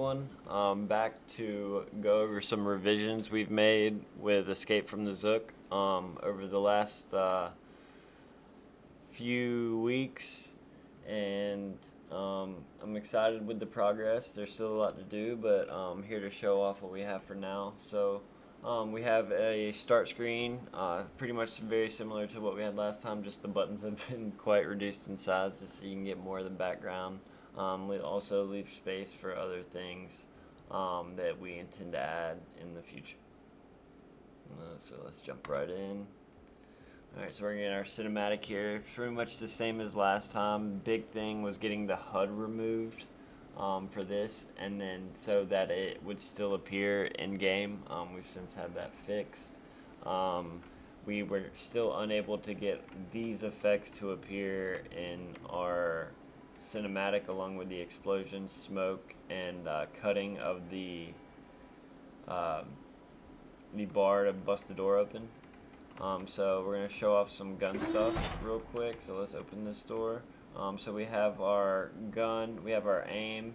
everyone. Back to go over some revisions we've made with Escape from the Zook over the last few weeks, and I'm excited with the progress. There's still a lot to do, but I'm here to show off what we have for now. So we have a start screen, pretty much very similar to what we had last time, just the buttons have been quite reduced in size just so you can get more of the background. We also leave space for other things that we intend to add in the future. So let's jump right in. Alright, so we're getting our cinematic here. Pretty much the same as last time. Big thing was getting the HUD removed for this, and then so that it would still appear in game. We've since had that fixed. We were still unable to get these effects to appear in our cinematic, along with the explosion, smoke, and cutting of the bar to bust the door open. So we're going to show off some gun stuff real quick. So let's open this door. So we have our gun, we have our aim,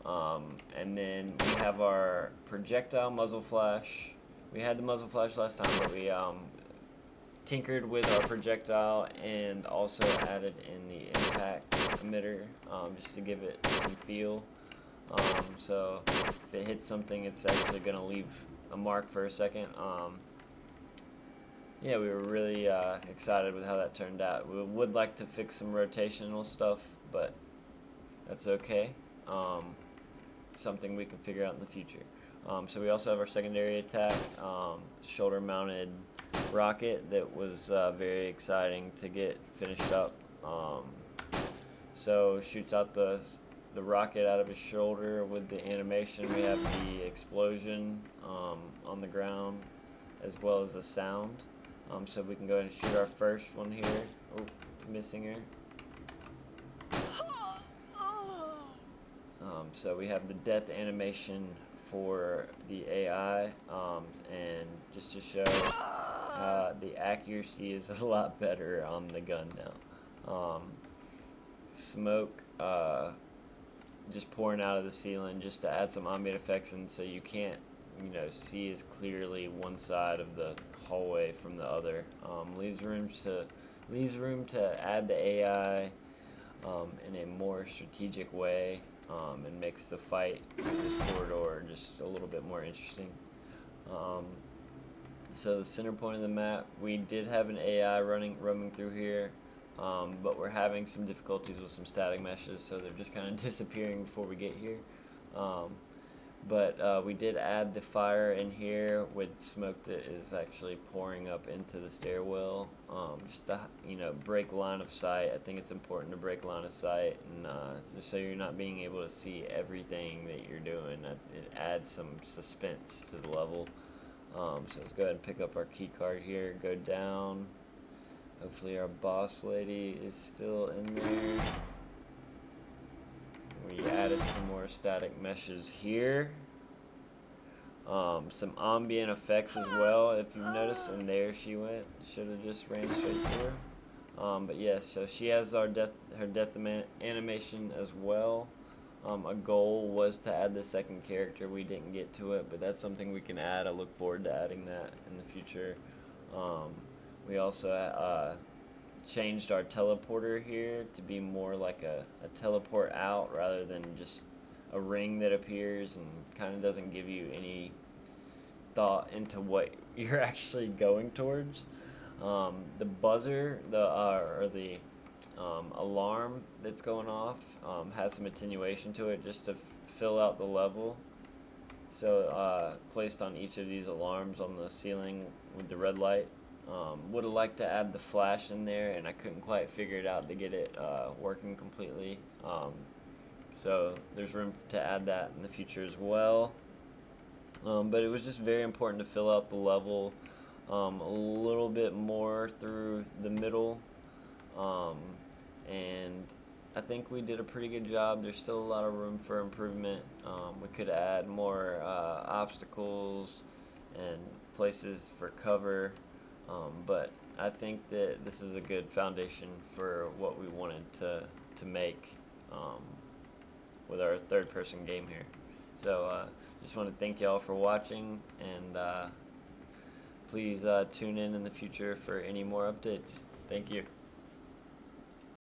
and then we have our projectile muzzle flash. We had the muzzle flash last time, but we tinkered with our projectile and also added in the impact emitter just to give it some feel. So if it hits something, it's actually going to leave a mark for a second. Yeah, we were really excited with how that turned out. We would like to fix some rotational stuff, but that's okay. Something we can figure out in the future. So we also have our secondary attack, shoulder-mounted rocket that was very exciting to get finished up. So shoots out the rocket out of his shoulder with the animation. We have the explosion on the ground as well as the sound. So we can go ahead and shoot our first one here. Oh, missing her. So we have the death animation for the AI, and just to show the accuracy is a lot better on the gun now. Smoke just pouring out of the ceiling just to add some ambient effects, and so you can't see as clearly one side of the hallway from the other. Leaves room to add the AI in a more strategic way, and makes the fight in this corridor just a little bit more interesting. So the center point of the map, we did have an AI roaming through here, but we're having some difficulties with some static meshes, so they're just kind of disappearing before we get here. But we did add the fire in here with smoke that is actually pouring up into the stairwell, just to break line of sight. I think it's important to break line of sight, and so you're not being able to see everything that you're doing. It adds some suspense to the level. So let's go ahead and pick up our key card here, go down. Hopefully our boss lady is still in there. We added some more static meshes here. Some ambient effects as well, if you've noticed, and there she went. Should have just ran straight through. But yes, so she has her death animation as well. A goal was to add the second character. We didn't get to it, but that's something we can add. I look forward to adding that in the future. We also changed our teleporter here to be more like a teleport out rather than just a ring that appears and kind of doesn't give you any thought into what you're actually going towards. The buzzer, or the alarm that's going off has some attenuation to it just to fill out the level. So placed on each of these alarms on the ceiling with the red light. Would have liked to add the flash in there, and I couldn't quite figure it out to get it working completely. So there's room to add that in the future as well. But it was just very important to fill out the level a little bit more through the middle. And I think we did a pretty good job. There's still a lot of room for improvement. We could add more obstacles and places for cover. But I think that this is a good foundation for what we wanted to make with our third-person game here. So just want to thank y'all for watching, and please tune in the future for any more updates. Thank you.